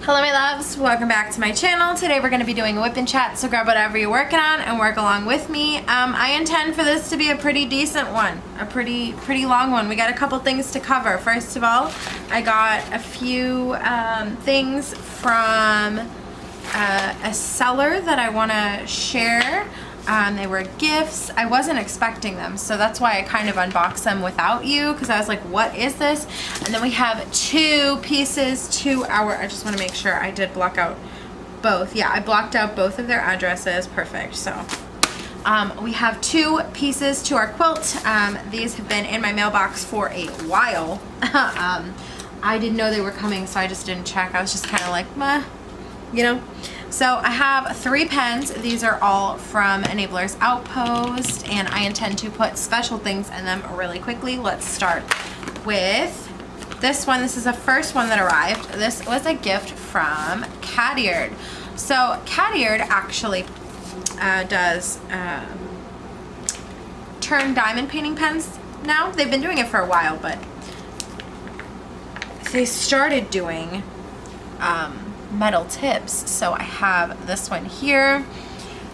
Hello my loves, welcome back to my channel. Today we're going to be doing a whip and chat, so grab whatever you're working on and work along with me. I intend for this to be a pretty decent one, a pretty long one. We got a couple things to cover. First of all, I got a few things from a seller that I want to share. They were gifts. I wasn't expecting them, so that's why I kind of unboxed them without you, because I was like, what is this? And then we have two pieces to our, I just want to make sure I did block out both. Yeah, I blocked out both of their addresses. Perfect. So we have two pieces to our quilt. These have been in my mailbox for a while. I didn't know they were coming, so I just didn't check. I was just kind of like, meh, you know. So I have 3 pens. These are all from Enabler's Outpost, and I intend to put special things in them really quickly. Let's start with this one. This is the first one that arrived. This was a gift from Cateared. So Cateared actually does turn diamond painting pens now. They've been doing it for a while, but they started doing metal tips. So I have this one here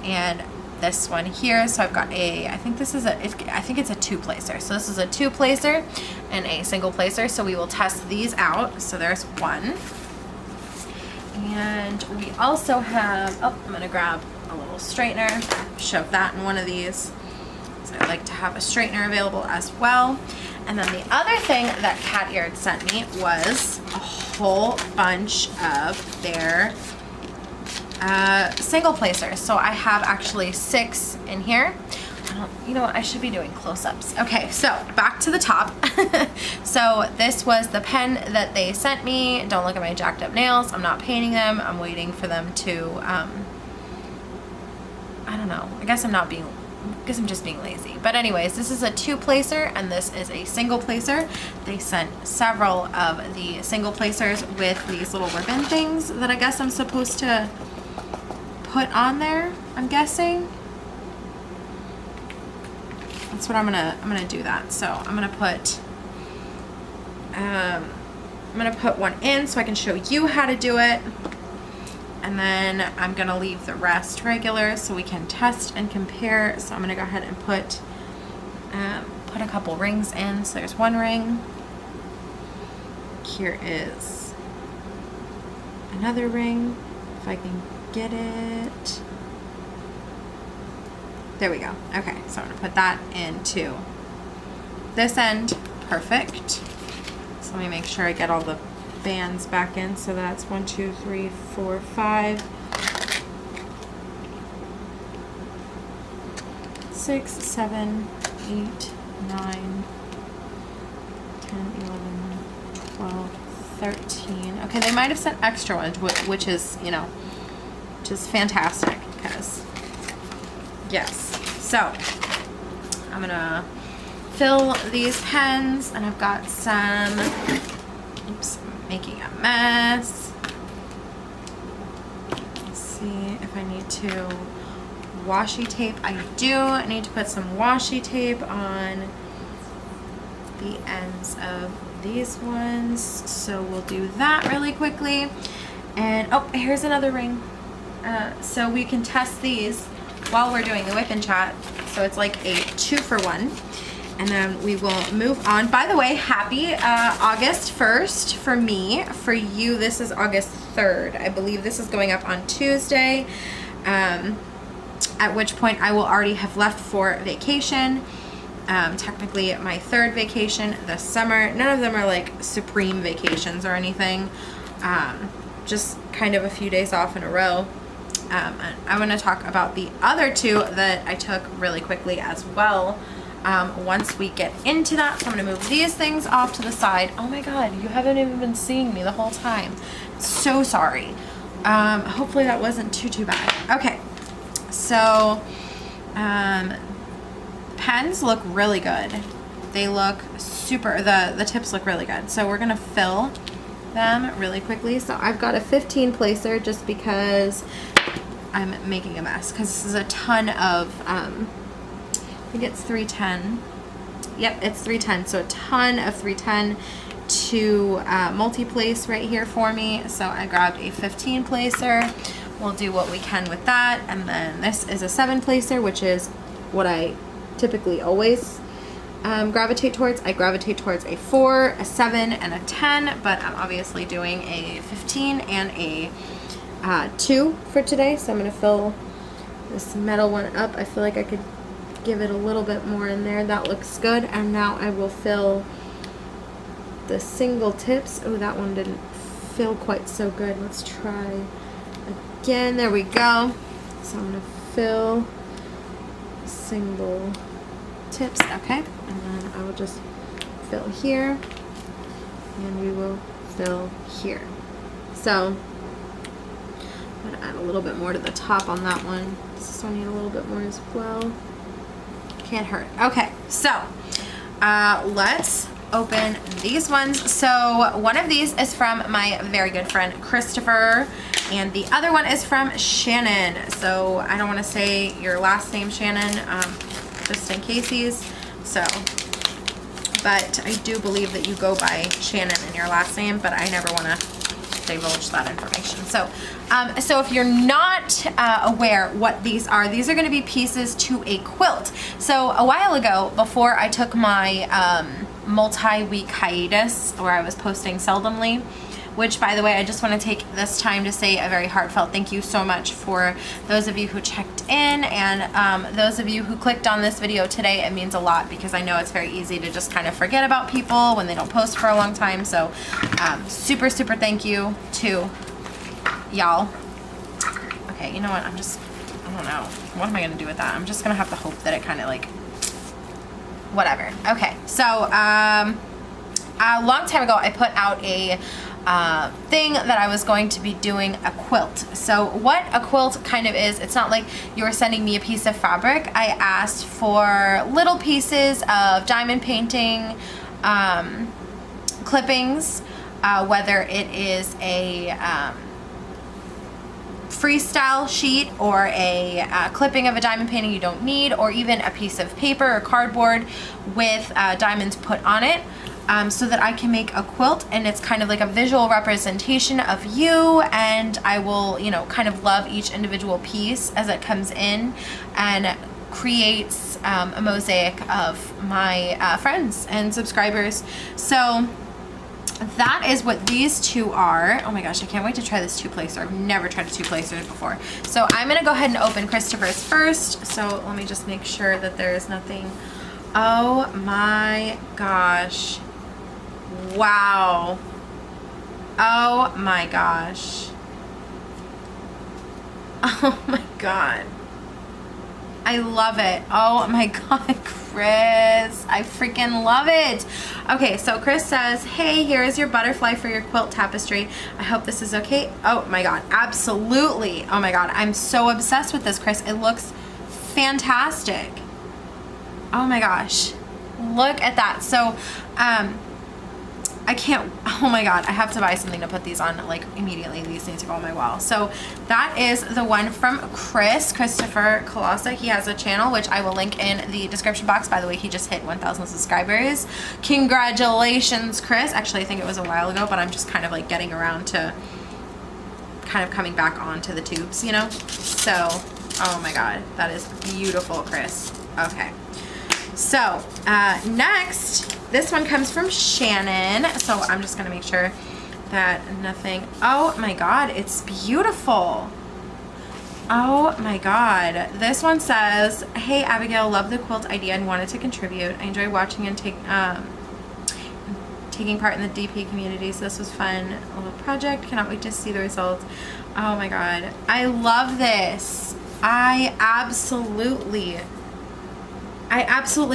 and this one here. So I've got I think it's a 2-placer. So this is a 2-placer and a single placer. So we will test these out. So there's one. And we also have, oh, I'm gonna grab a little straightener, shove that in one of these. So I like to have a straightener available as well. And then the other thing that Cateared sent me was a whole bunch of their single placers. So I have actually 6 in here. You know what, I should be doing close-ups. Okay, so back to the top. So this was the pen that they sent me. Don't look at my jacked up nails. I'm not painting them. I'm waiting for them to, I don't know. I guess I'm just being lazy. But anyways, this is a 2-placer and this is a single placer. They sent several of the single placers with these little ribbon things that I guess I'm supposed to put on there, I'm guessing. That's what I'm gonna do that. So I'm gonna put one in so I can show you how to do it. And then I'm gonna leave the rest regular so we can test and compare. So I'm gonna go ahead and put a couple rings in. So there's one ring. Here is another ring, if I can get it. There we go. Okay, so I'm gonna put that into this end. Perfect. So let me make sure I get all the bands back in. So that's 1, 2, 3, 4, 5, 6, 7, 8, 9, 10, 11, 12, 13. Okay, they might have sent extra ones, which is, you know, which is fantastic, because yes. So I'm gonna fill these pens, and I've got some, oops, I'm making a mess. Let's see if I need to washi tape. I do. I need to put some washi tape on the ends of these ones, so we'll do that really quickly. And oh, here's another ring. So we can test these while we're doing the whip and chat. So it's like a 2-for-1. And then we will move on. By the way, happy August 1st for me. For you, this is August 3rd. I believe this is going up on Tuesday. At which point I will already have left for vacation. Technically my 3rd vacation this summer. None of them are like supreme vacations or anything. Just kind of a few days off in a row. I want to talk about the other 2 that I took really quickly as well. Once we get into that. So I'm going to move these things off to the side. Oh my god, you haven't even been seeing me the whole time. So sorry. Hopefully that wasn't too bad. Okay, so pens look really good. They look super, the tips look really good. So we're going to fill them really quickly. So I've got a 15-placer just because I'm making a mess, because this is a ton of I think it's 310. Yep, it's 310. So a ton of 310 to multi-place right here for me. So I grabbed a 15 placer. We'll do what we can with that. And then this is a 7 placer, which is what I typically always gravitate towards. I gravitate towards a 4, a 7, and a 10, but I'm obviously doing a 15 and a 2 for today. So I'm going to fill this metal one up. I feel like I could give it a little bit more in there. That looks good. And now I will fill the single tips. Oh, that one didn't fill quite so good. Let's try again. There we go. So I'm going to fill single tips. Okay. And then I will just fill here. And we will fill here. So I'm going to add a little bit more to the top on that one. This one need a little bit more as well. Can't hurt. Okay, so let's open these ones. So one of these is from my very good friend Christopher, and the other one is from Shannon. So I don't want to say your last name, Shannon, just in case. So, but I do believe that you go by Shannon in your last name, but I never want to divulge that information. So, so if you're not aware what these are going to be pieces to a quilt. So a while ago, before I took my multi-week hiatus where I was posting seldomly, which, by the way, I just want to take this time to say a very heartfelt thank you so much for those of you who checked in, and those of you who clicked on this video today. It means a lot because I know it's very easy to just kind of forget about people when they don't post for a long time. So super, super thank you to y'all. Okay, you know what? I don't know. What am I going to do with that? I'm just going to have to hope that it kind of like, whatever. Okay, so a long time ago, I put out a thing that I was going to be doing a quilt. So what a quilt kind of is, it's not like you were sending me a piece of fabric. I asked for little pieces of diamond painting clippings, whether it is a freestyle sheet or a clipping of a diamond painting you don't need, or even a piece of paper or cardboard with diamonds put on it. So that I can make a quilt, and it's kind of like a visual representation of you, and I will, you know, kind of love each individual piece as it comes in and creates a mosaic of my friends and subscribers. So that is what these two are. Oh my gosh, I can't wait to try this 2-placer. I've never tried a 2-placer before. So I'm gonna go ahead and open Christopher's first. So let me just make sure that there is nothing. Oh my gosh. Wow. Oh my gosh. Oh my god. I love it. Oh my god, Chris. I freaking love it. Okay, so Chris says, hey, here is your butterfly for your quilt tapestry. I hope this is okay. Oh my god, absolutely. Oh my god, I'm so obsessed with this, Chris. It looks fantastic. Oh my gosh. Look at that. So, I can't, oh my god, I have to buy something to put these on like immediately. These need to go on my wall. So that is the one from Christopher Colossa. He has a channel, which I will link in the description box. By the way, he just hit 1,000 subscribers. Congratulations, Chris. Actually, I think it was a while ago, but I'm just kind of like getting around to kind of coming back onto the tubes, you know? So, oh my god, that is beautiful, Chris. Okay. So, next, this one comes from Shannon. So I'm just going to make sure that nothing, oh my god, it's beautiful. Oh my god. This one says, hey Abigail, love the quilt idea and wanted to contribute. I enjoy watching and taking part in the DP community, so this was fun. A little project, cannot wait to see the results. Oh my god, I love this. I absolutely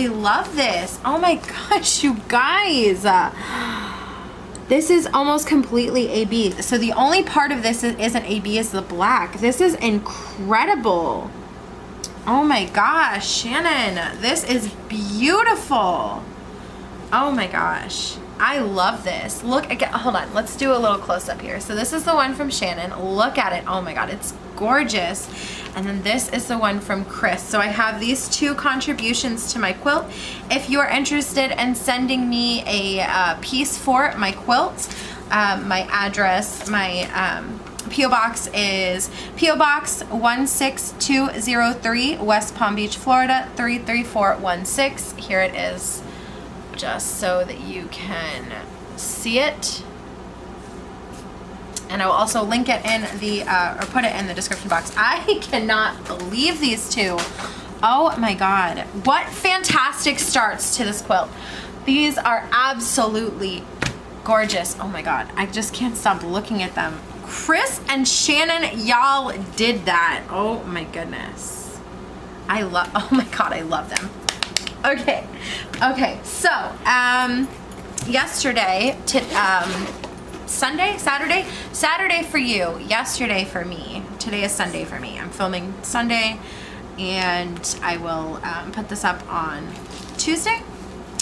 love this. Oh my gosh, you guys. This is almost completely AB. So the only part of this isn't AB is the black. This is incredible. Oh my gosh, Shannon. This is beautiful. Oh my gosh. I love this. Look, again, hold on, let's do a little close up here. So this is the one from Shannon. Look at it. Oh my God, it's gorgeous. And then this is the one from Chris. So I have these 2 contributions to my quilt. If you are interested in sending me a piece for my quilt, my address, my P.O. Box is P.O. Box 16203, West Palm Beach, Florida 33416. Here it is, just so that you can see it. And I will also link it in the, or put it in the description box. I cannot believe these 2. Oh my God. What fantastic starts to this quilt. These are absolutely gorgeous. Oh my God. I just can't stop looking at them. Chris and Shannon, y'all did that. Oh my goodness. Oh my God, I love them. Okay. Okay. So, yesterday, Saturday for you, yesterday for me. Today is Sunday for me. I'm filming Sunday, and I will put this up on Tuesday.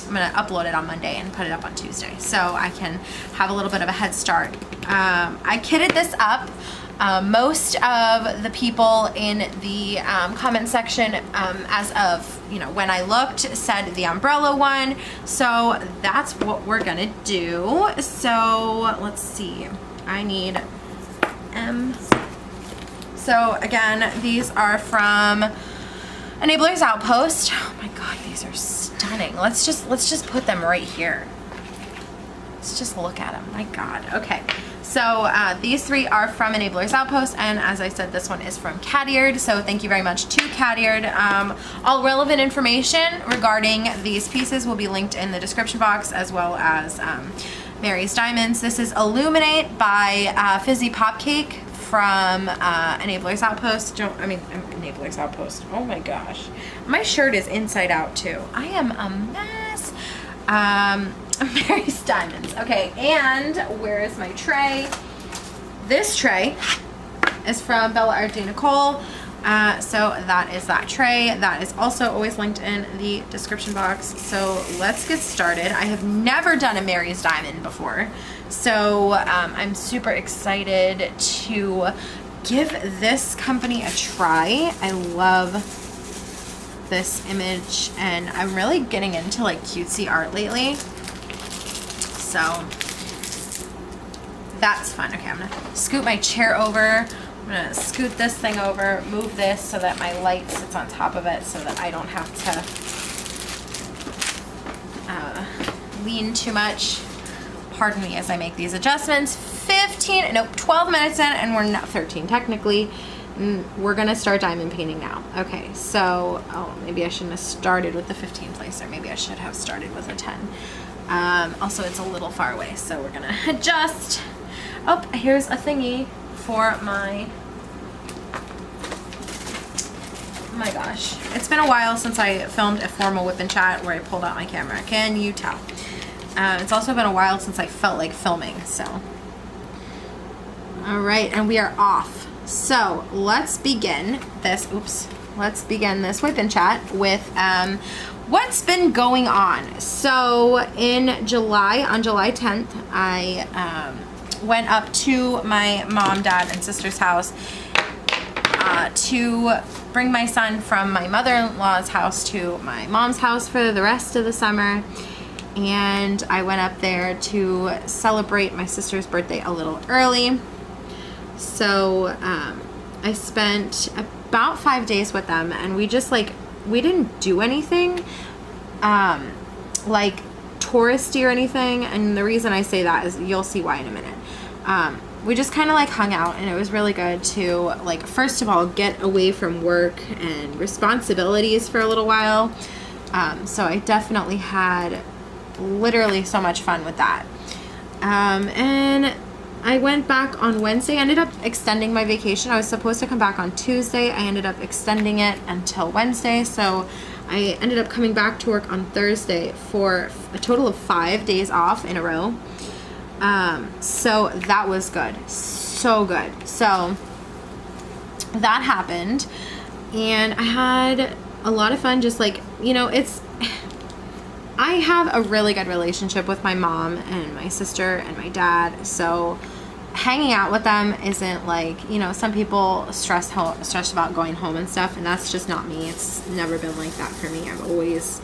I'm gonna upload it on Monday and put it up on Tuesday, so I can have a little bit of a head start. I kitted this up. Most of the people in the comment section, as of when I looked, said the umbrella one, so that's what we're gonna do. So let's see, I need so again, these are from Enabler's Outpost. Oh my God, these are stunning. Let's just put them right here. Let's just look at them. My God. Okay. So these 3 are from Enabler's Outpost, and as I said, this one is from Cateared. So thank you very much to Cateared. All relevant information regarding these pieces will be linked in the description box, as well as Mary's Diamonds. This is Illuminate by Fizzy Popcake from Enabler's Outpost. Enabler's Outpost. Oh my gosh. My shirt is inside out too. I am a mess. Mary's Diamonds. Okay, and where is my tray? This tray is from Bella Art de Nicole. So that is that tray. That is also always linked in the description box. So let's get started. I have never done a Mary's Diamond before, so I'm super excited to give this company a try. I love this image, and I'm really getting into like cutesy art lately, so that's fun. Okay, I'm gonna scoot my chair over. I'm gonna scoot this thing over, move this so that my light sits on top of it, so that I don't have to lean too much. Pardon me as I make these adjustments. 12 minutes in, and we're not 13 technically. We're gonna start diamond painting now. Okay, so, oh, maybe I shouldn't have started with the 15 placer. Maybe I should have started with a 10. Also, it's a little far away, so we're gonna adjust. Oh, here's a thingy for my gosh. It's been a while since I filmed a formal whip and chat where I pulled out my camera. Can you tell? It's also been a while since I felt like filming, so. All right, and we are off. So let's begin this, let's begin this whip and chat with what's been going on. So in July, on July 10th, I went up to my mom, dad, and sister's house to bring my son from my mother-in-law's house to my mom's house for the rest of the summer. And I went up there to celebrate my sister's birthday a little early. So I spent about 5 days with them, and we just we didn't do anything like touristy or anything. And the reason I say that is you'll see why in a minute. We just kind of hung out, and it was really good to first of all get away from work and responsibilities for a little while. So I definitely had literally so much fun with that. And I went back on Wednesday. I ended up extending my vacation. I was supposed to come back on Tuesday. I ended up extending it until Wednesday. So I ended up coming back to work on Thursday for a total of 5 days off in a row. So that was good. So good. So that happened, and I had a lot of fun. Just I have a really good relationship with my mom and my sister and my dad, so hanging out with them isn't like, you know, some people stress about going home and stuff, and that's just not me. It's never been like that for me. I've always,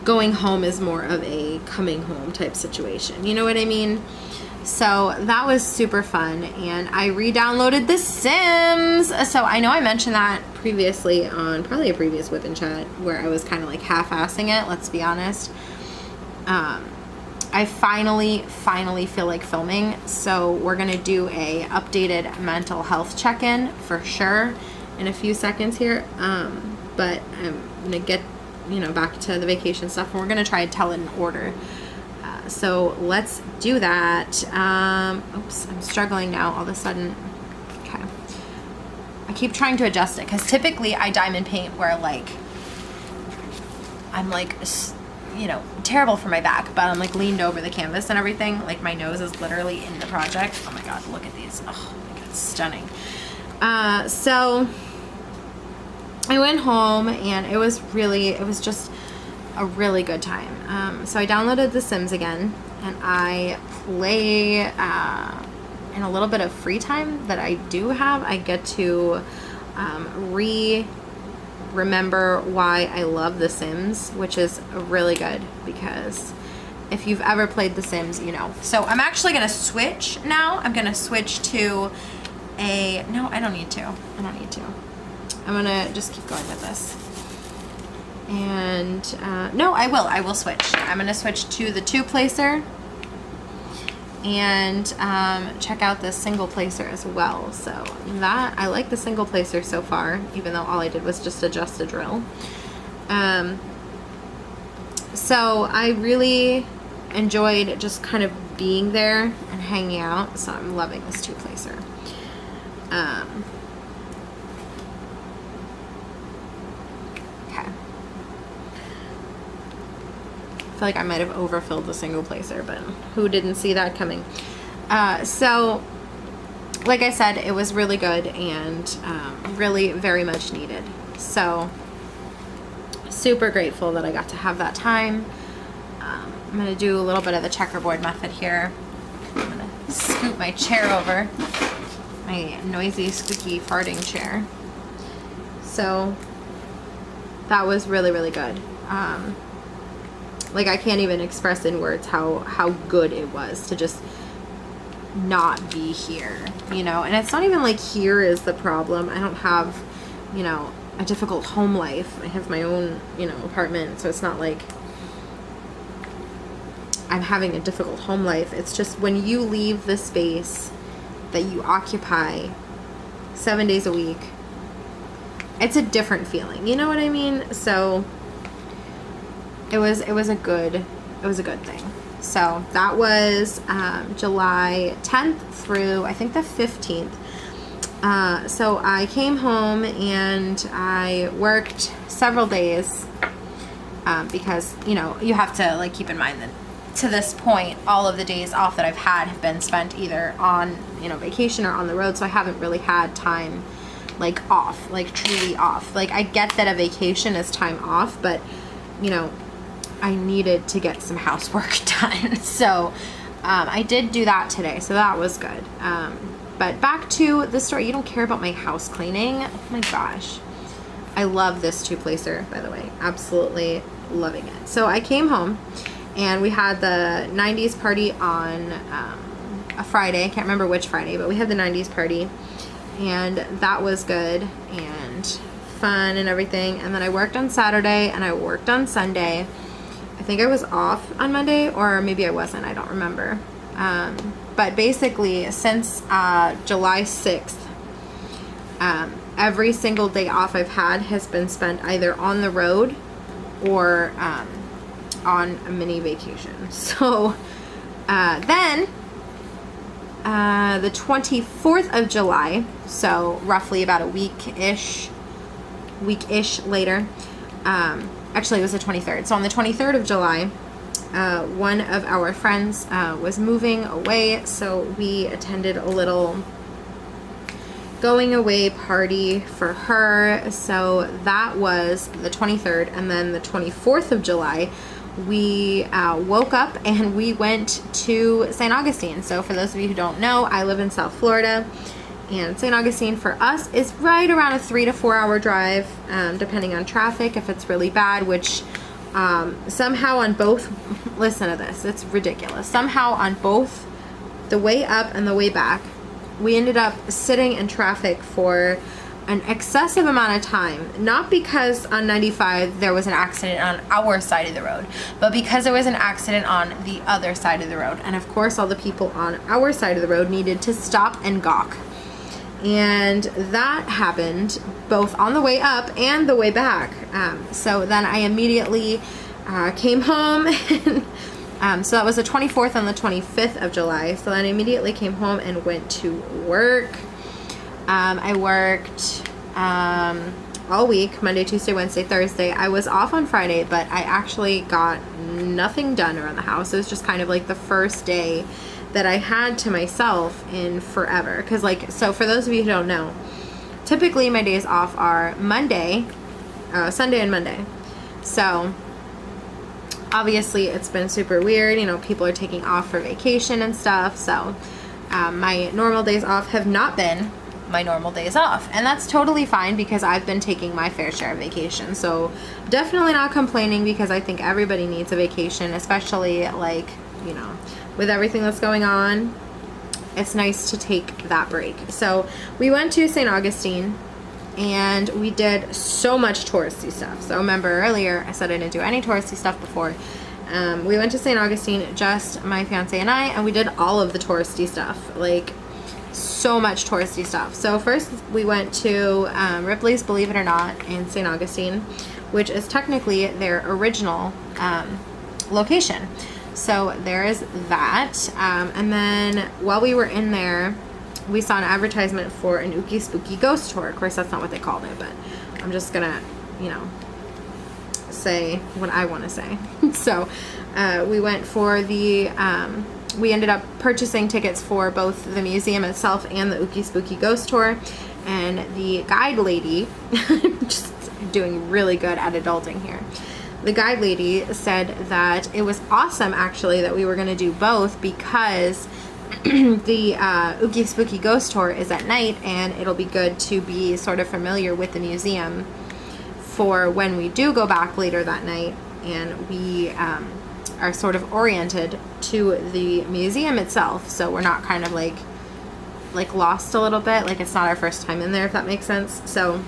going home is more of a coming home type situation. You know what I mean? So that was super fun, and I re-downloaded The Sims. So I know I mentioned that previously on probably a previous Whip and Chat where I was kind of like half-assing it, let's be honest. I finally feel like filming, so we're gonna do a updated mental health check-in for sure in a few seconds here. But I'm gonna get, you know, back to the vacation stuff, and we're gonna try and tell it in order. So let's do that. Oops, I'm struggling now all of a sudden. Okay. I keep trying to adjust it because typically I diamond paint where like I'm like, you know, terrible for my back, but I'm like leaned over the canvas and everything. Like my nose is literally in the project. Oh my god, look at these. Oh my god, stunning. So I went home and it was just a really good time. So I downloaded The Sims again, and I play in a little bit of free time that I do have. I get to remember why I love The Sims, which is really good because if you've ever played The Sims, you know. So I'm actually gonna switch now. I'm gonna switch to no, I don't need to. I'm gonna just keep going with this. And no, I will switch. I'm gonna switch to the 2-placer and check out the single placer as well. So that, I like the single placer so far, even though all I did was just adjust a drill. So I really enjoyed just kind of being there and hanging out, so I'm loving this 2-placer. I feel like I might have overfilled the single placer, but who didn't see that coming? So like I said, it was really good and really very much needed. So super grateful that I got to have that time. I'm gonna do a little bit of the checkerboard method here. I'm gonna scoot my chair over, my noisy, squeaky, farting chair. So that was really, really good. Like I can't even express in words how good it was to just not be here, you know. And it's not even like here is the problem. I don't have, you know, a difficult home life. I have my own, you know, apartment, so it's not like I'm having a difficult home life. It's just when you leave the space that you occupy 7 days a week, it's a different feeling, you know what I mean? So it was a good thing. So that was July 10th through I think the 15th. So I came home and I worked several days because, you know, you have to like keep in mind that to this point all of the days off that I've had have been spent either on, you know, vacation or on the road, so I haven't really had time like off, like truly off. Like I get that a vacation is time off, but you know, I needed to get some housework done. So I did do that today, so that was good. But back to the story. You don't care about my house cleaning? Oh my gosh. I love this 2-placer, by the way. Absolutely loving it. So I came home and we had the 90s party on a Friday. I can't remember which Friday, but we had the 90s party and that was good and fun and everything. And then I worked on Saturday and I worked on Sunday. I think I was off on Monday, or maybe I wasn't, I don't remember. But basically, since July 6th, every single day off I've had has been spent either on the road or on a mini vacation. So then, the 24th of July, so roughly about a week-ish later, actually, it was the 23rd. So on the 23rd of July, one of our friends was moving away, so we attended a little going away party for her. So that was the 23rd, and then the 24th of July we woke up and we went to St. Augustine. So for those of you who don't know, I live in South Florida, and St. Augustine for us is right around a 3 to 4 hour drive, depending on traffic, if it's really bad, which somehow on both, listen to this, it's ridiculous. Somehow on both the way up and the way back, we ended up sitting in traffic for an excessive amount of time, not because on 95 there was an accident on our side of the road, but because there was an accident on the other side of the road. And of course all the people on our side of the road needed to stop and gawk. And that happened both on the way up and the way back. So then I immediately came home and so that was the 24th and the 25th of July. So then I immediately came home and went to work. I worked all week, Monday, Tuesday, Wednesday, Thursday. I was off on Friday, but I actually got nothing done around the house. It was just kind of like the first day that I had to myself in forever. Because like, so for those of you who don't know, typically my days off are Monday, Sunday and Monday. So obviously it's been super weird. You know, people are taking off for vacation and stuff. So my normal days off have not been my normal days off, and that's totally fine because I've been taking my fair share of vacation. So definitely not complaining, because I think everybody needs a vacation, especially like, you know, with everything that's going on. It's nice to take that break. So we went to St. Augustine and we did so much touristy stuff. So remember earlier I said I didn't do any touristy stuff before. We went to St. Augustine, just my fiance and I, and we did all of the touristy stuff, like so much touristy stuff. So first we went to Ripley's Believe It or Not in St. Augustine, which is technically their original location. So there is that. And then while we were in there, we saw an advertisement for an Ookie Spooky Ghost Tour. Of course, that's not what they called it, but I'm just gonna, you know, say what I want to say. So we went for the we ended up purchasing tickets for both the museum itself and the Ookie Spooky Ghost Tour. And the guide lady, just doing really good at adulting here, the guide lady said that it was awesome actually that we were going to do both, because the Ookie Spooky Ghost Tour is at night, and it'll be good to be sort of familiar with the museum for when we do go back later that night, and we are sort of oriented to the museum itself, so we're not kind of like lost a little bit, like it's not our first time in there, if that makes sense. So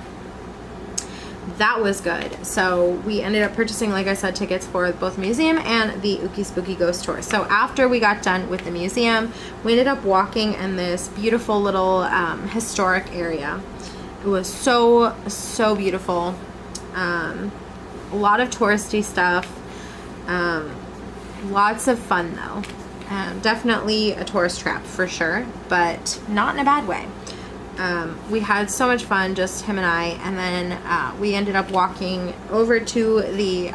that was good. So we ended up purchasing, like I said, tickets for both the museum and the Ookie Spooky Ghost Tour. So after we got done with the museum, we ended up walking in this beautiful little historic area. It was so beautiful. A lot of touristy stuff. Lots of fun though. Definitely a tourist trap for sure, but not in a bad way. We had so much fun, just him and I, and then we ended up walking over to the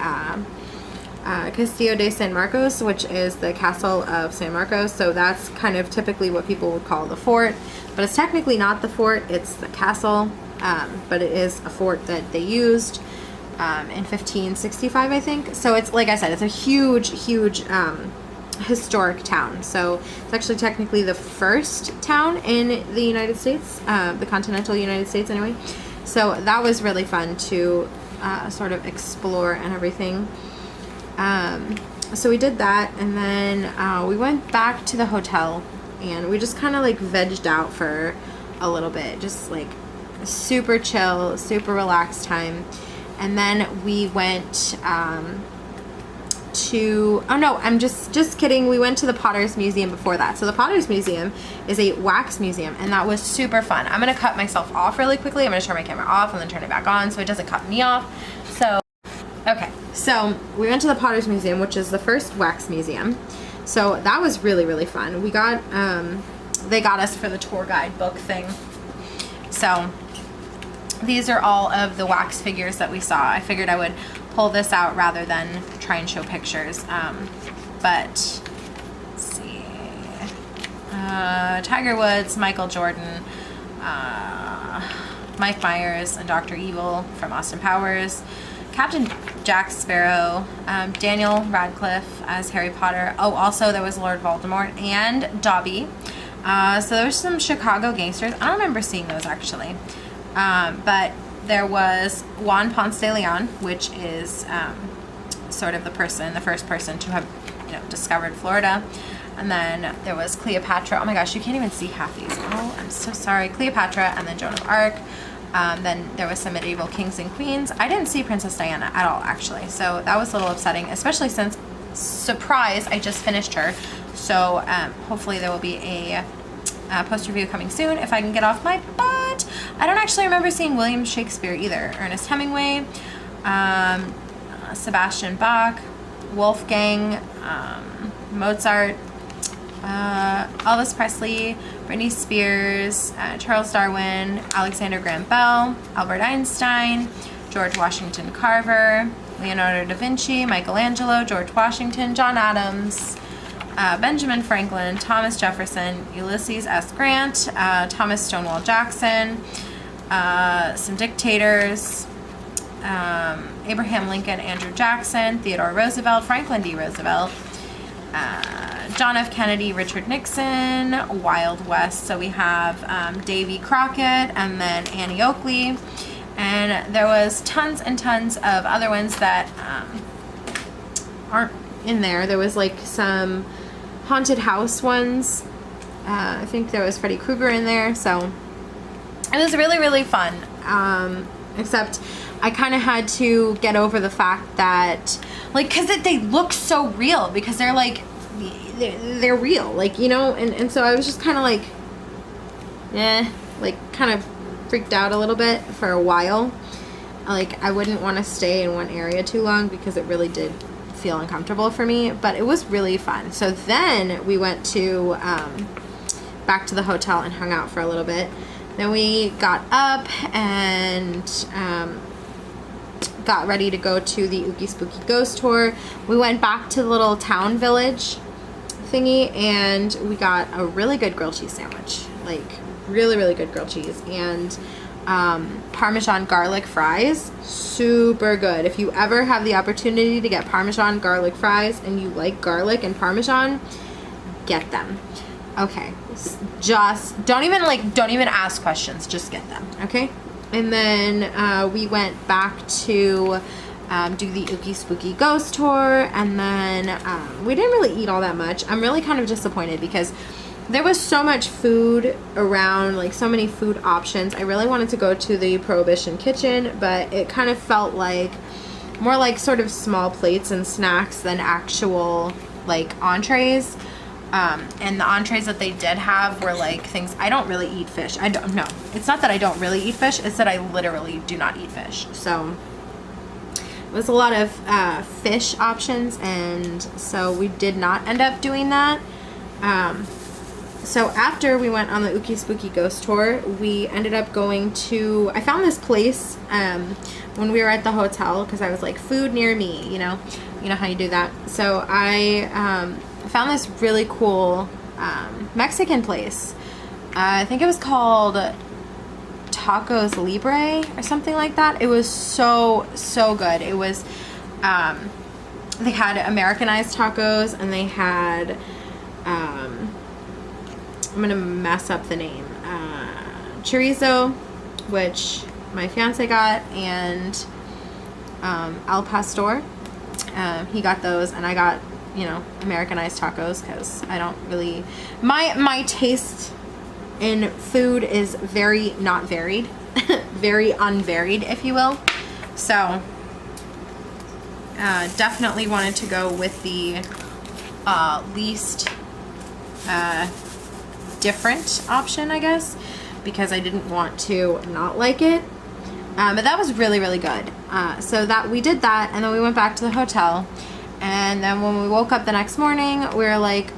Castillo de San Marcos, which is the castle of San Marcos. So that's kind of typically what people would call the fort, but it's technically not the fort, it's the castle, but it is a fort that they used in 1565, I think. So it's, like I said, it's a huge historic town. So it's actually technically the first town in the United States, the continental United States anyway. So that was really fun to sort of explore and everything. So we did that, and then we went back to the hotel, and we just kind of like vegged out for a little bit, just like super chill, super relaxed time. And then we went to, oh no, I'm just kidding. We went to the Potter's Museum before that. So the Potter's Museum is a wax museum, and that was super fun. I'm going to cut myself off really quickly. I'm going to turn my camera off and then turn it back on so it doesn't cut me off. So, okay. So we went to the Potter's Museum, which is the first wax museum. So that was really fun. We got, they got us for the tour guide book thing. So these are all of the wax figures that we saw. I figured I would pull this out rather than try and show pictures. But let's see. Tiger Woods, Michael Jordan, Mike Myers, and Dr. Evil from Austin Powers, Captain Jack Sparrow, Daniel Radcliffe as Harry Potter. Oh, also there was Lord Voldemort and Dobby. So there was some Chicago gangsters. I don't remember seeing those actually. But there was Juan Ponce de Leon, which is sort of the first person to have, you know, discovered Florida. And then there was Cleopatra. Oh my gosh, you can't even see half these. Oh, I'm so sorry. Cleopatra, and then Joan of Arc. Then there was some medieval kings and queens. I didn't see Princess Diana at all, actually. So that was a little upsetting, especially since, surprise, I just finished her. So hopefully there will be a post review coming soon if I can get off my butt. I don't actually remember seeing William Shakespeare either. Ernest Hemingway, Sebastian Bach, Wolfgang, Mozart, Elvis Presley, Britney Spears, Charles Darwin, Alexander Graham Bell, Albert Einstein, George Washington Carver, Leonardo da Vinci, Michelangelo, George Washington, John Adams, Benjamin Franklin, Thomas Jefferson, Ulysses S. Grant, Thomas Stonewall Jackson, some dictators, Abraham Lincoln, Andrew Jackson, Theodore Roosevelt, Franklin D. Roosevelt, John F. Kennedy, Richard Nixon, Wild West. So we have Davy Crockett and then Annie Oakley. And there was tons and tons of other ones that aren't in there. There was like some haunted house ones. I think there was Freddy Krueger in there. So it was really, really fun. Except I kind of had to get over the fact that, like, because they look so real, because they're like, they're real, like, you know, and so I was just kind of like, like kind of freaked out a little bit for a while. Like, I wouldn't want to stay in one area too long because it really did feel uncomfortable for me, but it was really fun. So then we went to back to the hotel and hung out for a little bit. Then we got up and got ready to go to the Ookie Spooky Ghost Tour. We went back to the little town village thingy and we got a really good grilled cheese sandwich. Like, really, really good grilled cheese. And Parmesan garlic fries. Super good. If you ever have the opportunity to get Parmesan garlic fries and you like garlic and Parmesan, get them. Okay. Just don't even ask questions. Just get them. Okay. And then we went back to do the Ookie Spooky Ghost Tour, and then we didn't really eat all that much. I'm really kind of disappointed because there was so much food around, like so many food options. I really wanted to go to the Prohibition Kitchen, but it kind of felt like more like sort of small plates and snacks than actual like entrees. And the entrees that they did have were like things. I don't really eat fish. I don't know. It's not that I don't really eat fish. It's that I literally do not eat fish. So it was a lot of fish options, and so we did not end up doing that. So after we went on the Ookie Spooky Ghost Tour, we ended up going to, I found this place when we were at the hotel, because I was like, food near me, you know how you do that. So I found this really cool Mexican place. I think it was called Tacos Libre or something like that. It was so good. It was they had Americanized tacos, and they had I'm gonna mess up the name, chorizo, which my fiance got, and al pastor. He got those, and I got, Americanized tacos, because I don't really, my taste in food is very not varied, very unvaried, if you will. So definitely wanted to go with the least different option, I guess, because I didn't want to not like it. But that was really, really good. So that we did that, and then we went back to the hotel. And then when we woke up the next morning, we were like,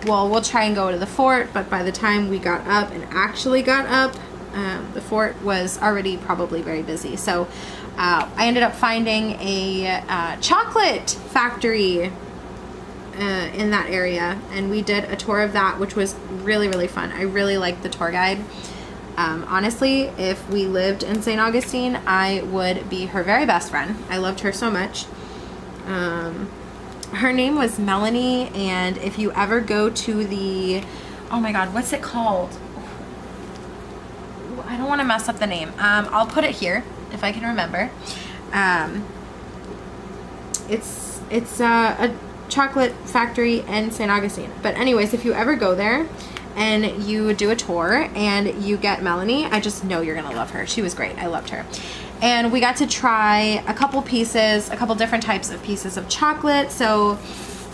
well, we'll try and go to the fort. But by the time we got up and actually got up, the fort was already probably very busy. So I ended up finding a chocolate factory in that area, and we did a tour of that, which was really, really fun. I really liked the tour guide. Honestly, if we lived in St. Augustine, I would be her very best friend. I loved her so much. Her name was Melanie, and if you ever go to the, oh my god, what's it called? I don't want to mess up the name. I'll put it here if I can remember. It's a chocolate factory in St. Augustine. But anyways, if you ever go there and you do a tour and you get Melanie, I just know you're gonna love her. She was great. I loved her. And we got to try a couple different types of pieces of chocolate. So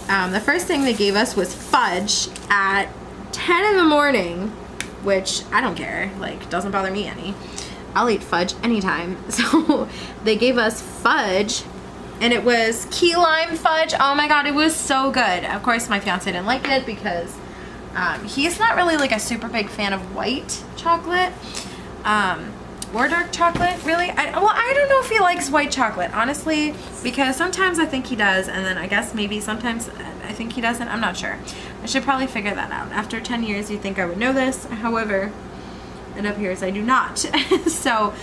the first thing they gave us was fudge at 10 in the morning, which I don't care, like, doesn't bother me any. I'll eat fudge anytime. So they gave us fudge, and it was key lime fudge. Oh my god, it was so good. Of course, my fiance didn't like it because he's not really like a super big fan of white chocolate. Or dark chocolate, really. I don't know if he likes white chocolate, honestly, because sometimes I think he does, and then I guess maybe sometimes I think he doesn't. I'm not sure. I should probably figure that out. After 10 years, you'd think I would know this. However, it appears I do not. So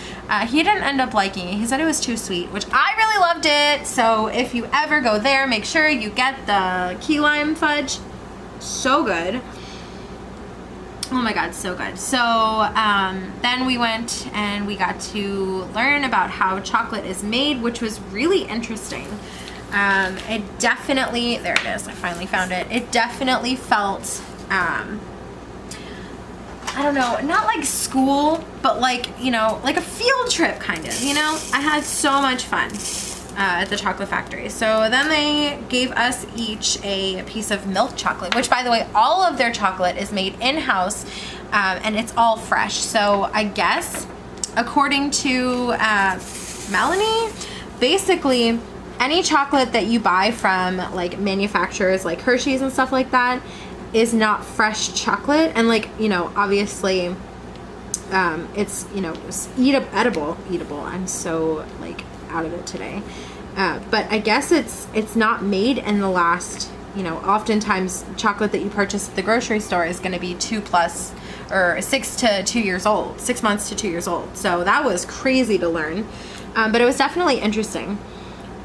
he didn't end up liking it. He said it was too sweet, which I really loved it. So if you ever go there, make sure you get the key lime fudge. So good. Oh my god, so good. So then we went and we got to learn about how chocolate is made, which was really interesting. It definitely, there it is, I finally found it. It definitely felt, I don't know, not like school, but like, you know, like a field trip kind of, you know? I had so much fun at the chocolate factory. So then they gave us each a piece of milk chocolate, which, by the way, all of their chocolate is made in-house, and it's all fresh. So I guess, according to Melanie, basically any chocolate that you buy from like manufacturers like Hershey's and stuff like that is not fresh chocolate. And like, you know, obviously it's, you know, edible. I'm so like out of it today. But I guess it's not made in the last, you know, oftentimes chocolate that you purchase at the grocery store is going to be 2+ or 6 to 2 years old, 6 months to 2 years old. So that was crazy to learn, but it was definitely interesting.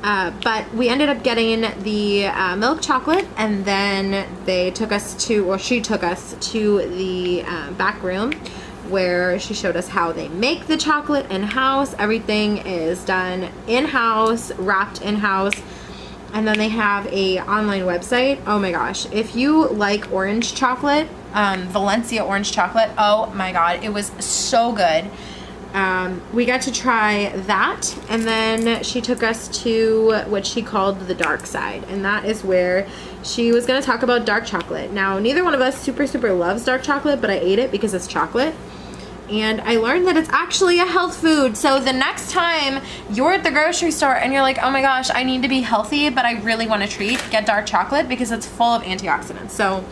But we ended up getting the milk chocolate, and then they took us to, or she took us to the back room, where she showed us how they make the chocolate in-house. Everything is done in-house, wrapped in-house. And then they have a online website. Oh my gosh, if you like orange chocolate, Valencia orange chocolate, oh my god, it was so good. We got to try that, and then she took us to what she called the dark side, and that is where she was going to talk about dark chocolate. Now, neither one of us super loves dark chocolate, but I ate it because it's chocolate. And I learned that it's actually a health food. So the next time you're at the grocery store and you're like, oh my gosh, I need to be healthy, but I really want a treat, get dark chocolate because it's full of antioxidants. So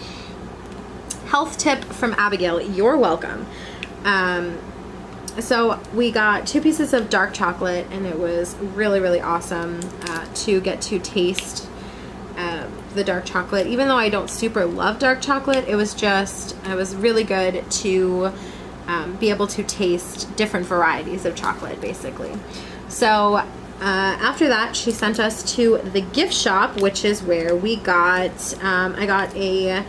health tip from Abigail, you're welcome. So we got 2 pieces of dark chocolate, and it was really awesome to get to taste the dark chocolate. Even though I don't super love dark chocolate, it was really good to be able to taste different varieties of chocolate, basically. So after that, she sent us to the gift shop, which is where we got, I got a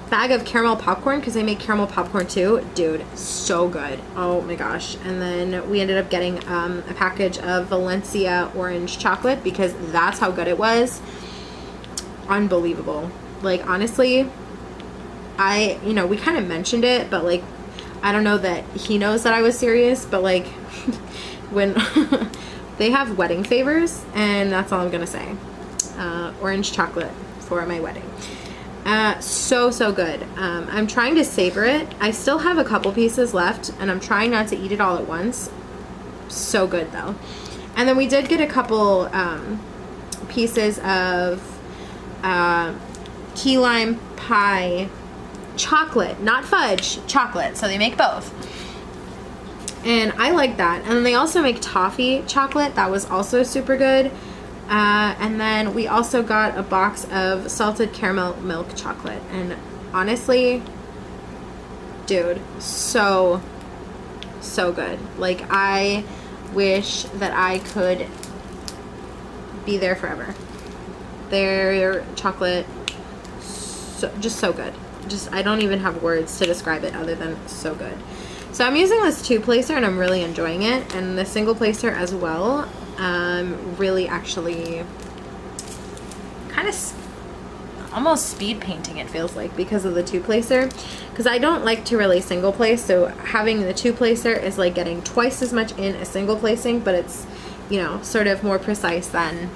bag of caramel popcorn, because they make caramel popcorn too. Dude, so good. Oh my gosh. And then we ended up getting a package of Valencia orange chocolate, because that's how good it was. Unbelievable. Like, honestly, we kind of mentioned it, but like, I don't know that he knows that I was serious, but like, when they have wedding favors, and that's all I'm gonna say. Orange chocolate for my wedding. So good. I'm trying to savor it. I still have a couple pieces left, and I'm trying not to eat it all at once. So good though. And then we did get a couple pieces of key lime pie chocolate, not fudge, chocolate. So they make both. And I like that. And then they also make toffee chocolate. That was also super good. And then we also got a box of salted caramel milk chocolate. And honestly, dude, so good. Like, I wish that I could be there forever. Their chocolate, just so good. Just, I don't even have words to describe it other than so good. So I'm using this 2-placer and I'm really enjoying it, and the single placer as well. Really actually kind of almost speed painting, it feels like, because of the 2-placer, because I don't like to really single place, so having the 2-placer is like getting twice as much in a single placing, but it's, you know, sort of more precise than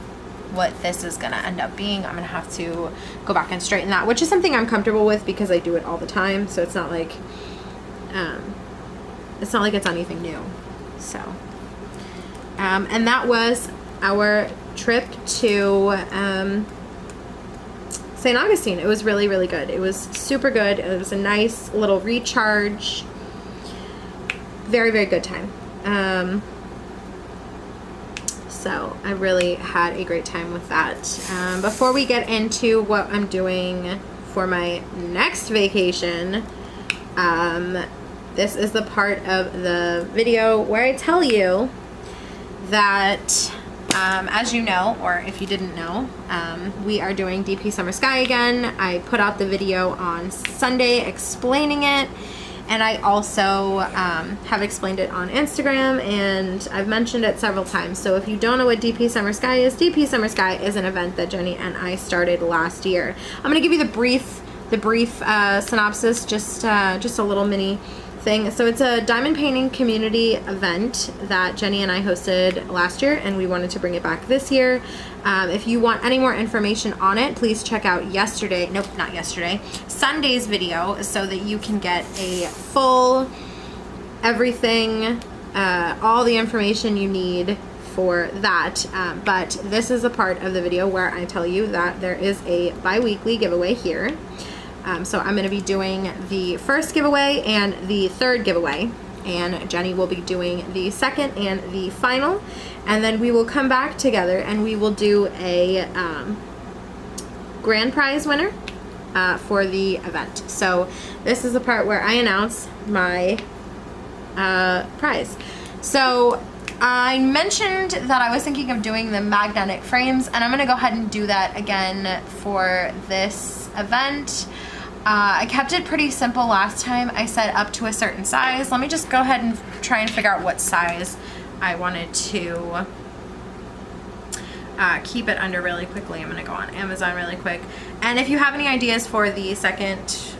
what this is gonna end up being. I'm gonna have to go back and straighten that, which is something I'm comfortable with because I do it all the time, so it's not like it's anything new. So and that was our trip to St. Augustine. It was really, really good. It was super good. It was a nice little recharge. Very, very good time. So I really had a great time with that. Before we get into what I'm doing for my next vacation, this is the part of the video where I tell you that as you know, or if you didn't know, we are doing DP Summer Sky again. I put out the video on Sunday explaining it, and I also have explained it on Instagram, and I've mentioned it several times. So if you don't know what DP Summer Sky is, DP Summer Sky is an event that Jenny and I started last year. I'm going to give you the brief synopsis, just a little mini thing. So it's a diamond painting community event that Jenny and I hosted last year, and we wanted to bring it back this year. If you want any more information on it, please check out Sunday's video, so that you can get a full everything, all the information you need for that. But this is a part of the video where I tell you that there is a bi-weekly giveaway here. So I'm going to be doing the first giveaway and the third giveaway, and Jenny will be doing the second and the final, and then we will come back together and we will do a grand prize winner for the event. So this is the part where I announce my prize. So I mentioned that I was thinking of doing the magnetic frames, and I'm going to go ahead and do that again for this event. I kept it pretty simple last time. I said up to a certain size. Let me just go ahead and try and figure out what size I wanted to keep it under really quickly. I'm going to go on Amazon really quick. And if you have any ideas for the second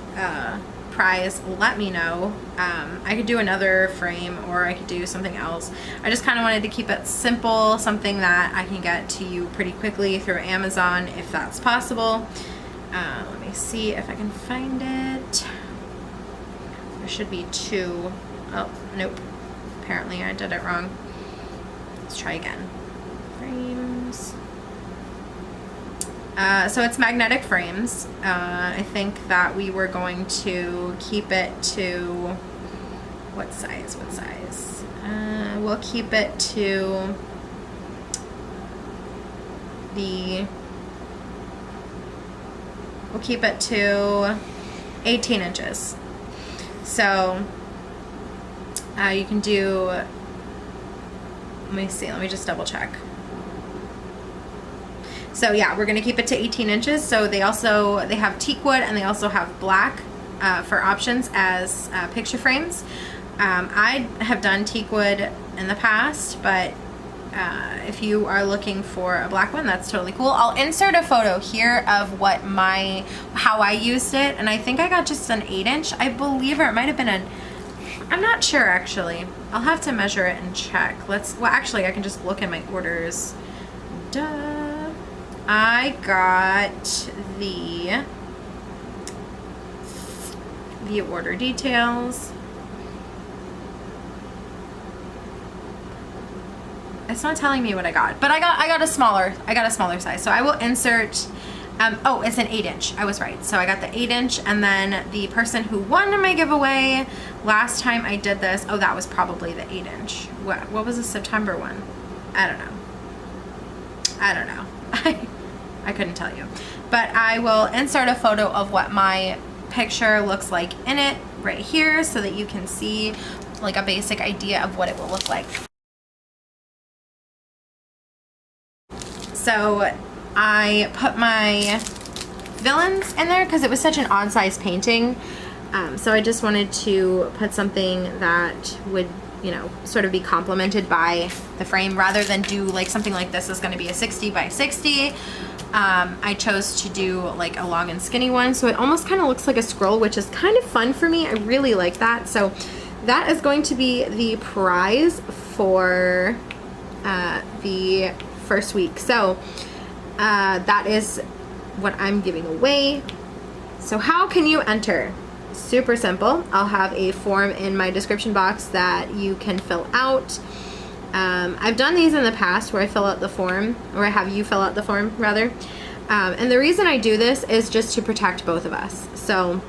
prize, let me know. I could do another frame, or I could do something else. I just kind of wanted to keep it simple, something that I can get to you pretty quickly through Amazon if that's possible. Let me see if I can find it. There should be 2. Oh, nope. Apparently I did it wrong. Let's try again. Frames. So it's magnetic frames. I think that we were going to keep it to, what size? We'll keep it to we'll keep it to 18 inches. So you can do, let me see, let me just double check. So yeah, we're gonna keep it to 18 inches. So they have teak wood, and they also have black for options as picture frames. I have done teak wood in the past, but if you are looking for a black one, that's totally cool. I'll insert a photo here of how I used it, and I think I got just an 8-inch, I believe, or it might have been I'm not sure actually. I'll have to measure it and check. Well, actually I can just look in my orders. Duh. I got the order details. It's not telling me what I got, but I got a smaller size. So I will insert, oh, it's an 8-inch. I was right. So I got the 8-inch, and then the person who won my giveaway last time I did this, oh, that was probably the 8-inch. What was the September one? I don't know. I couldn't tell you. But I will insert a photo of what my picture looks like in it right here so that you can see like a basic idea of what it will look like. So I put my villains in there because it was such an odd size painting. So I just wanted to put something that would, you know, sort of be complemented by the frame rather than do like something like this is going to be a 60 by 60. I chose to do like a long and skinny one, so it almost kind of looks like a scroll, which is kind of fun for me. I really like that. So that is going to be the prize for the first week. So that is what I'm giving away. So how can you enter? Super simple. I'll have a form in my description box that you can fill out. I've done these in the past where I fill out the form, or I have you fill out the form rather. And the reason I do this is just to protect both of us. So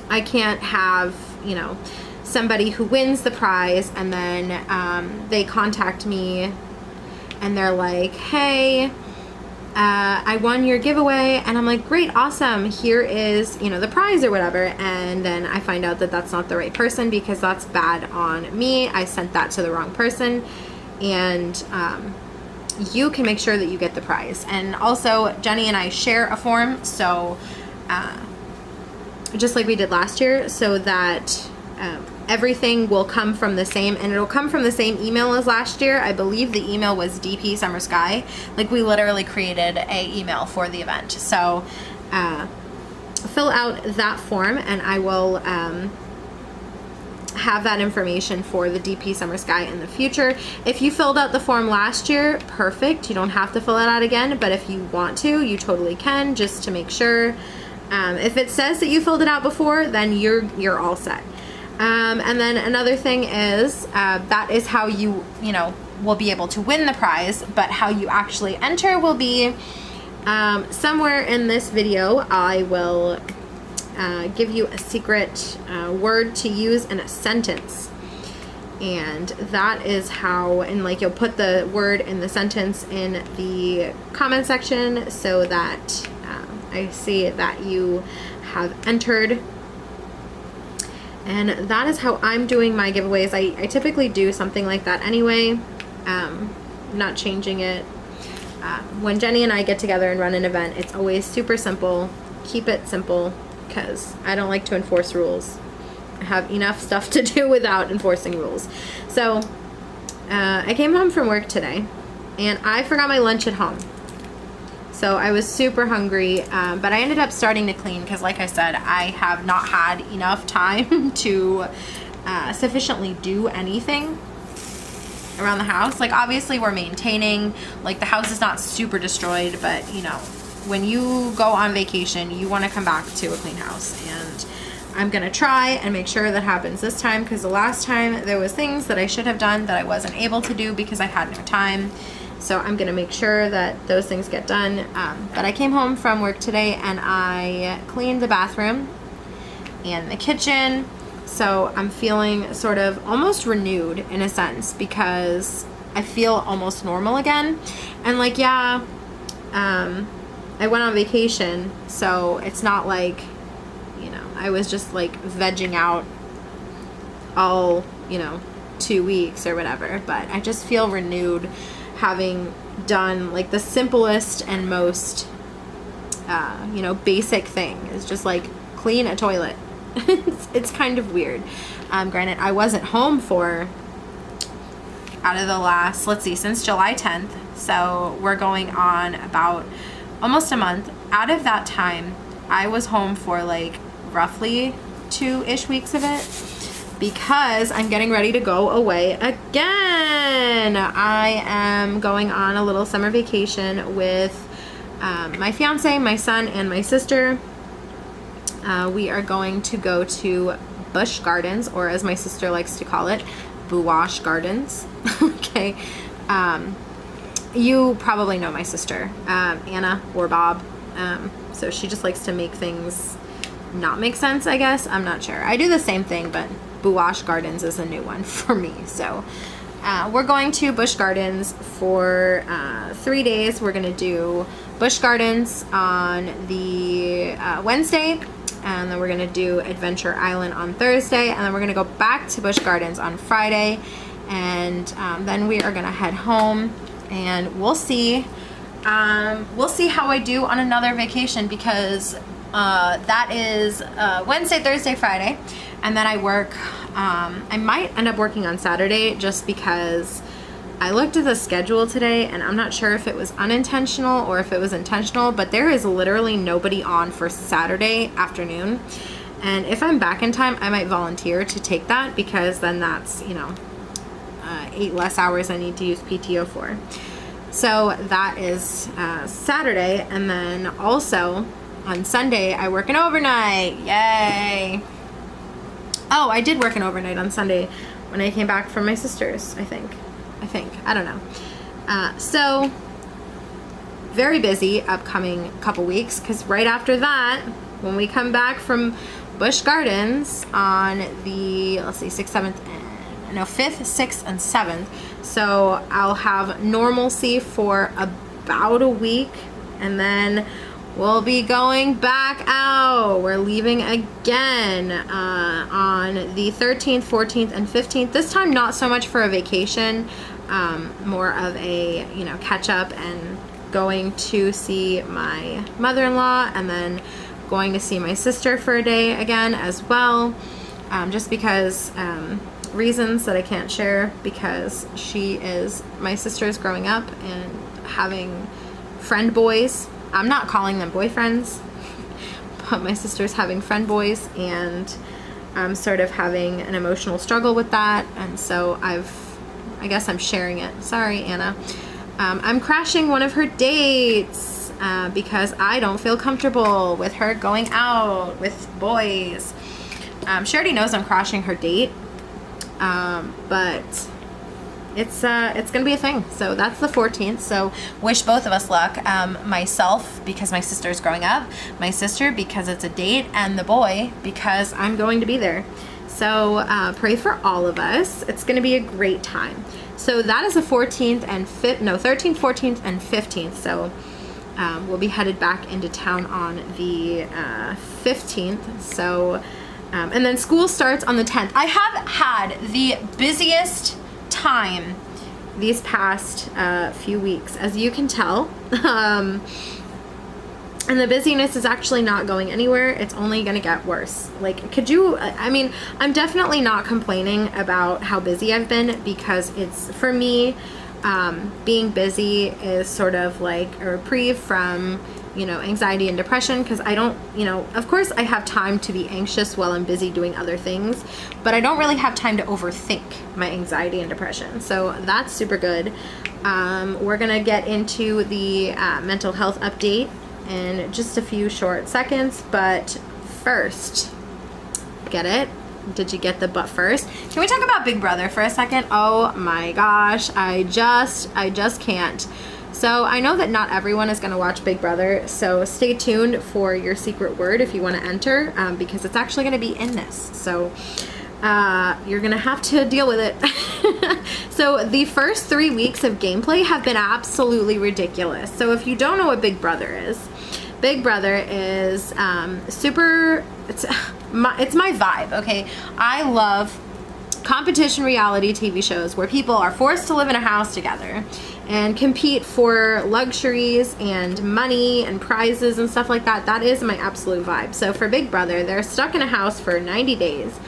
I can't have, you know, somebody who wins the prize and then they contact me and they're like, hey, I won your giveaway, and I'm like, great, awesome, here is, you know, the prize or whatever, and then I find out that that's not the right person because that's bad on me. I sent that to the wrong person, and you can make sure that you get the prize. And also Jenny and I share a form, so just like we did last year, so that everything will come from the same, and it'll come from the same email as last year. I believe the email was DP Summer Sky. Like, we literally created a email for the event. So fill out that form and I will have that information for the DP Summer Sky in the future. If you filled out the form last year, perfect. You don't have to fill it out again, but if you want to, you totally can, just to make sure. If it says that you filled it out before, then you're all set. And then another thing is that is how you know, will be able to win the prize, but how you actually enter will be somewhere in this video. I will give you a secret word to use in a sentence, and that is how, and like, you'll put the word in the sentence in the comment section so that I see that you have entered. And that is how I'm doing my giveaways. I typically do something like that anyway, not changing it. When Jenny and I get together and run an event, it's always super simple. Keep it simple because I don't like to enforce rules. I have enough stuff to do without enforcing rules. So I came home from work today and I forgot my lunch at home. So I was super hungry, but I ended up starting to clean because, like I said, I have not had enough time to sufficiently do anything around the house. Like, obviously we're maintaining, like, the house is not super destroyed, but you know, when you go on vacation, you want to come back to a clean house, and I'm gonna try and make sure that happens this time, because the last time there was things that I should have done that I wasn't able to do because I had no time. So I'm gonna make sure that those things get done. But I came home from work today and I cleaned the bathroom and the kitchen. So I'm feeling sort of almost renewed in a sense, because I feel almost normal again. And like, yeah, I went on vacation, so it's not like, you know, I was just like vegging out all, you know, 2 weeks or whatever, but I just feel renewed, having done like the simplest and most you know, basic thing is just like clean a toilet. It's kind of weird. Granted, I wasn't home for, out of the last, let's see, since July 10th, so we're going on about almost a month. Out of that time, I was home for like roughly 2-ish weeks of it, because I'm getting ready to go away again. I am going on a little summer vacation with my fiance, my son, and my sister. We are going to go to Busch Gardens, or as my sister likes to call it, Buwash Gardens. Okay. You probably know my sister, Anna or Bob. So she just likes to make things not make sense, I guess. I'm not sure. I do the same thing, but Buwash Gardens is a new one for me. So we're going to Busch Gardens for 3 days. We're gonna do Busch Gardens on the Wednesday, and then we're gonna do Adventure Island on Thursday, and then we're gonna go back to Busch Gardens on Friday, and then we are gonna head home, and we'll see how I do on another vacation, because that is Wednesday, Thursday, Friday, and then I work. I might end up working on Saturday just because I looked at the schedule today and I'm not sure if it was unintentional or if it was intentional, but there is literally nobody on for Saturday afternoon. And if I'm back in time, I might volunteer to take that, because then that's, 8 less hours I need to use PTO for. So that is Saturday, and then also on Sunday I work an overnight. Yay! Oh, I did work an overnight on Sunday when I came back from my sister's, I think. I don't know. So very busy upcoming couple weeks, because right after that, when we come back from Busch Gardens on the, let's see, 5th, 6th, and 7th. So I'll have normalcy for about a week, and then we'll be going back out. We're leaving again on the 13th, 14th, and 15th. This time not so much for a vacation, more of a, catch up, and going to see my mother-in-law, and then going to see my sister for a day again as well, just because reasons that I can't share, because my sister's growing up and having friend boys. I'm not calling them boyfriends, but my sister's having friend boys, and I'm sort of having an emotional struggle with that, and so I guess I'm sharing it. Sorry, Anna. I'm crashing one of her dates because I don't feel comfortable with her going out with boys. She already knows I'm crashing her date, but it's gonna be a thing. So that's the 14th. So wish both of us luck. Myself, because my sister's growing up, my sister because it's a date, and the boy because I'm going to be there. So pray for all of us. It's gonna be a great time. So that is the 14th and 13th, 14th, and 15th. So we'll be headed back into town on the 15th. So and then school starts on the 10th. I have had the busiest time these past few weeks, as you can tell. And the busyness is actually not going anywhere. It's only gonna get worse. Like, I'm definitely not complaining about how busy I've been, because it's, for me, being busy is sort of like a reprieve from, anxiety and depression, because I don't, of course I have time to be anxious while I'm busy doing other things, but I don't really have time to overthink my anxiety and depression. So that's super good. We're gonna get into the mental health update in just a few short seconds, but first, get it? Did you get the but first? Can we talk about Big Brother for a second? Oh my gosh, I just can't. So I know that not everyone is going to watch Big Brother, so stay tuned for your secret word if you want to enter, because it's actually going to be in this. So you're going to have to deal with it. So the first 3 weeks of gameplay have been absolutely ridiculous. So if you don't know what Big Brother is super, it's my vibe, okay? I love competition reality TV shows where people are forced to live in a house together and compete for luxuries and money and prizes and stuff like that. That is my absolute vibe. So for Big Brother, they're stuck in a house for 90 days.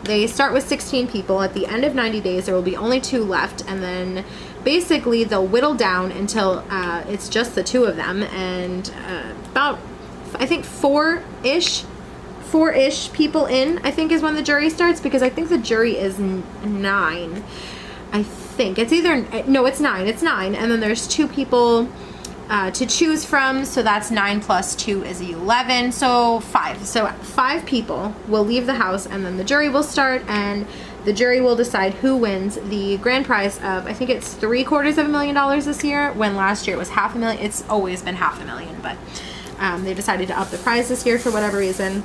They start with 16 people. At the end of 90 days, there will be only 2 left, and then basically they'll whittle down until it's just the 2 of them, and about, I think, 4-ish people in, I think, is when the jury starts, because I think the jury is 9. I think it's either, no, it's 9, and then there's 2 people to choose from, so that's 9 plus 2 is 11, so 5. So 5 people will leave the house, and then the jury will start, and the jury will decide who wins the grand prize of, I think it's $750,000 this year, when last year it was $500,000. It's always been $500,000, but they decided to up the prize this year for whatever reason.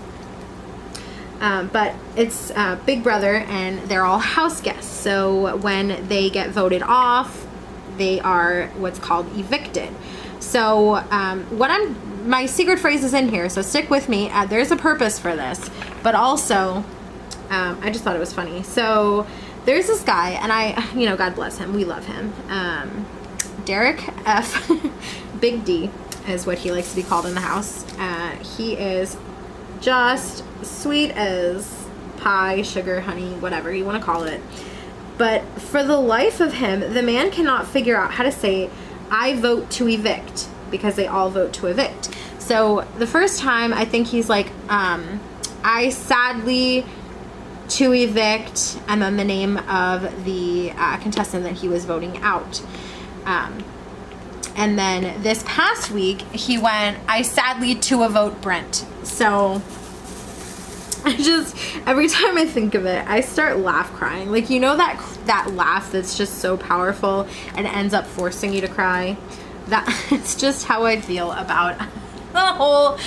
But it's Big Brother, and they're all house guests. So when they get voted off, they are what's called evicted. So what I'm my secret phrase is in here, so stick with me. There's a purpose for this, but also I just thought it was funny. So there's this guy, and you know, God bless him, we love him. Derek F. Big D is what he likes to be called in the house. He is just sweet as pie, sugar, honey, whatever you want to call it. But for the life of him, the man cannot figure out how to say, I vote to evict, because they all vote to evict. So the first time, I think he's like, I sadly to evict, and then the name of the contestant that he was voting out. And then this past week, he went, I sadly to a vote Brent. So I just, every time I think of it, I start laugh crying. Like, you know that laugh that's just so powerful and ends up forcing you to cry? It's just how I feel about the whole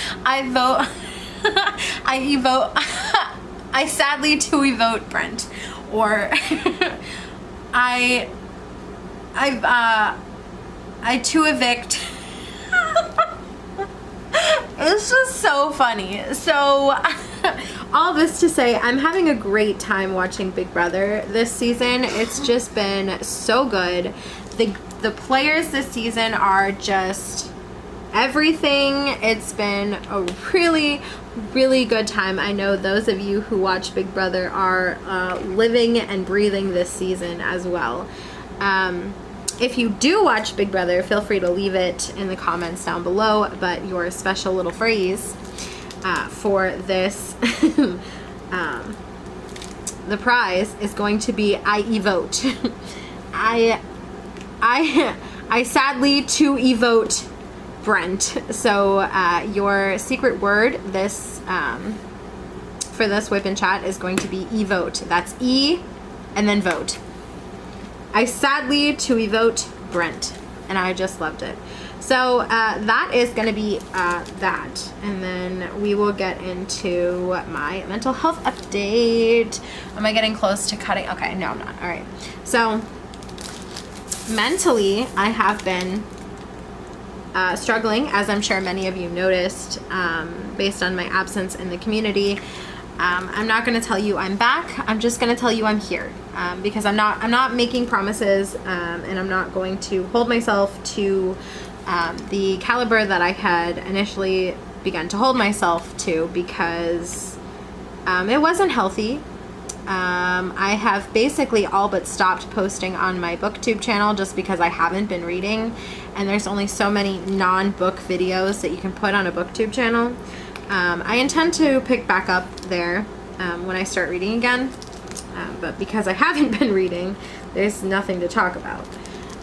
I sadly to evote Brent, or I to evict. It's just so funny. So all this to say, I'm having a great time watching Big Brother this season. It's just been so good. The players this season are just everything. It's been a really, really good time. I know those of you who watch Big Brother are living and breathing this season as well. If you do watch Big Brother, feel free to leave it in the comments down below, but your special little phrase for this, the prize is going to be I evote. I sadly to evote Brent. So your secret word this for this whip and chat is going to be evote. That's E and then vote. I sadly to evote Brent, and I just loved it. So that is going to be that, and then we will get into my mental health update. Am I getting close to cutting? Okay, no, I'm not. All right. So mentally, I have been struggling, as I'm sure many of you noticed, based on my absence in the community. I'm not going to tell you I'm back. I'm just going to tell you I'm here, because I'm not making promises, and I'm not going to hold myself to the caliber that I had initially begun to hold myself to, because it wasn't healthy. I have basically all but stopped posting on my BookTube channel just because I haven't been reading, and there's only so many non-book videos that you can put on a BookTube channel. I intend to pick back up there when I start reading again, but because I haven't been reading, there's nothing to talk about.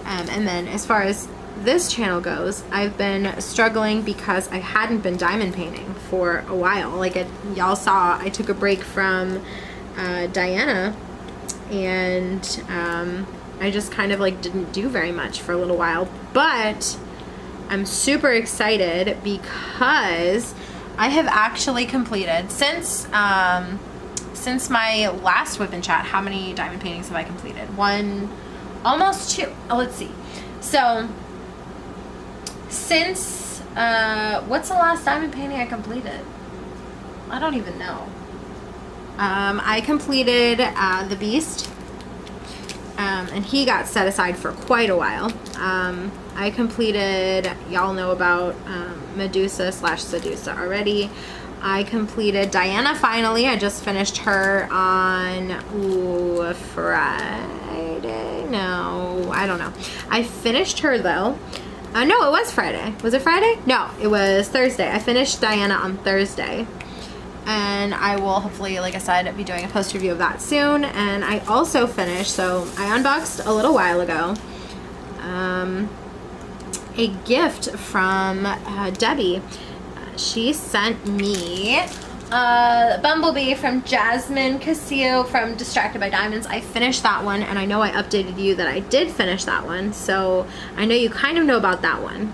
And then as far as this channel goes, I've been struggling because I hadn't been diamond painting for a while. Like y'all saw, I took a break from Diana, and I just kind of like didn't do very much for a little while, but I'm super excited because I have actually completed, since my last whip and chat, how many diamond paintings have I completed? One, almost two. Oh, let's see. So since what's the last diamond painting I completed? I don't even know. I completed the Beast, and he got set aside for quite a while. I completed, y'all know about Medusa / Sedusa already. I completed Diana finally. I just finished her on Friday. No, I don't know. I finished her though. No, it was Friday. Was it Friday? No, it was Thursday. I finished Diana on Thursday. And I will hopefully, like I said, be doing a post review of that soon. And I also finished, so I unboxed a little while ago, a gift from Debbie. She sent me Bumblebee from Jasmine Casillo from Distracted by Diamonds. I finished that one, and I know I updated you that I did finish that one, so I know you kind of know about that one.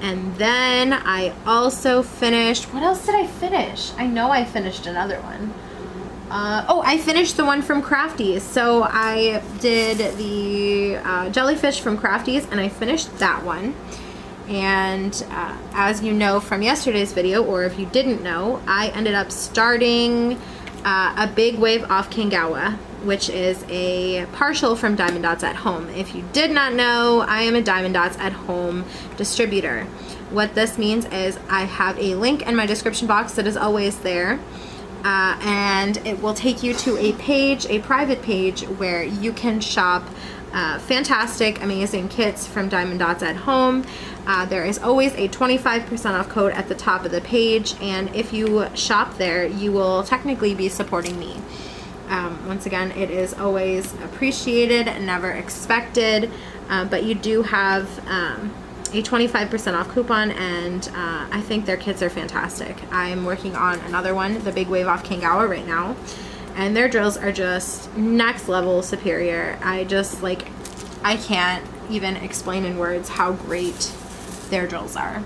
And then I also finished, what else did I finish? I know I finished another one. Oh, I finished the one from Crafties. So I did the jellyfish from Crafties, and I finished that one. And as you know from yesterday's video, or if you didn't know, I ended up starting a big wave off Kangawa, which is a partial from Diamond Dotz at Home. If you did not know, I am a Diamond Dotz at Home distributor. What this means is I have a link in my description box that is always there, and it will take you to a page, a private page, where you can shop fantastic, amazing kits from Diamond Dotz at Home. There is always a 25% off code at the top of the page, and if you shop there, you will technically be supporting me. Once again, it is always appreciated and never expected, but you do have a 25% off coupon, and I think their kits are fantastic. I'm working on another one, the Big Wave off Kangawa, right now, and their drills are just next level superior. I can't even explain in words how great their drills are.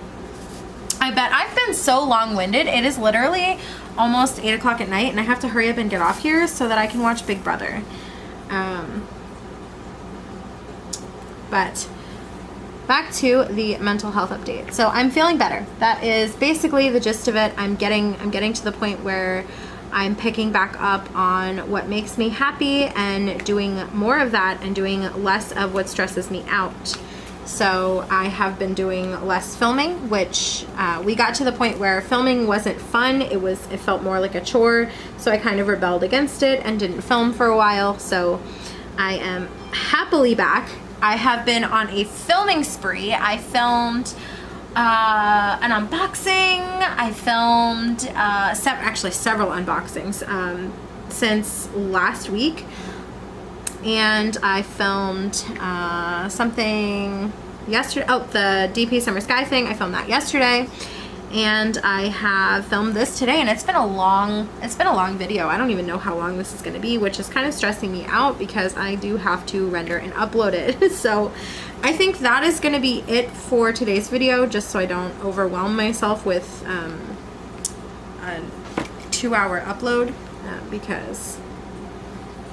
I bet I've been so long-winded. It is literally almost 8 o'clock at night, and I have to hurry up and get off here so that I can watch Big Brother. But back to the mental health update. So I'm feeling better. That is basically the gist of it. I'm getting to the point where I'm picking back up on what makes me happy and doing more of that and doing less of what stresses me out. So I have been doing less filming, which we got to the point where filming wasn't fun. It felt more like a chore. So I kind of rebelled against it and didn't film for a while. So I am happily back. I have been on a filming spree. I filmed an unboxing. I filmed actually several unboxings since last week. And I filmed something yesterday. Oh, the DP Summer Sky thing. I filmed that yesterday. And I have filmed this today, and it's been a long video. I don't even know how long this is going to be, which is kind of stressing me out because I do have to render and upload it. So I think that is going to be it for today's video, just so I don't overwhelm myself with a 2-hour upload because,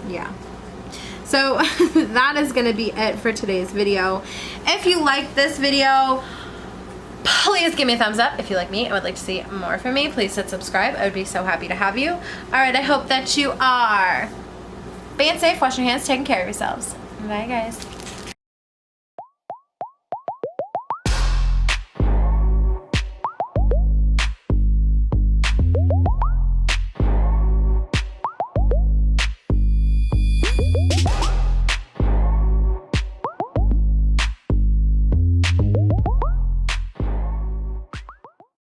yeah. So that is going to be it for today's video. If you like this video, please give me a thumbs up. If you like me and would like to see more from me, please hit subscribe. I would be so happy to have you. Alright, I hope that you are being safe, wash your hands, taking care of yourselves. Bye, guys.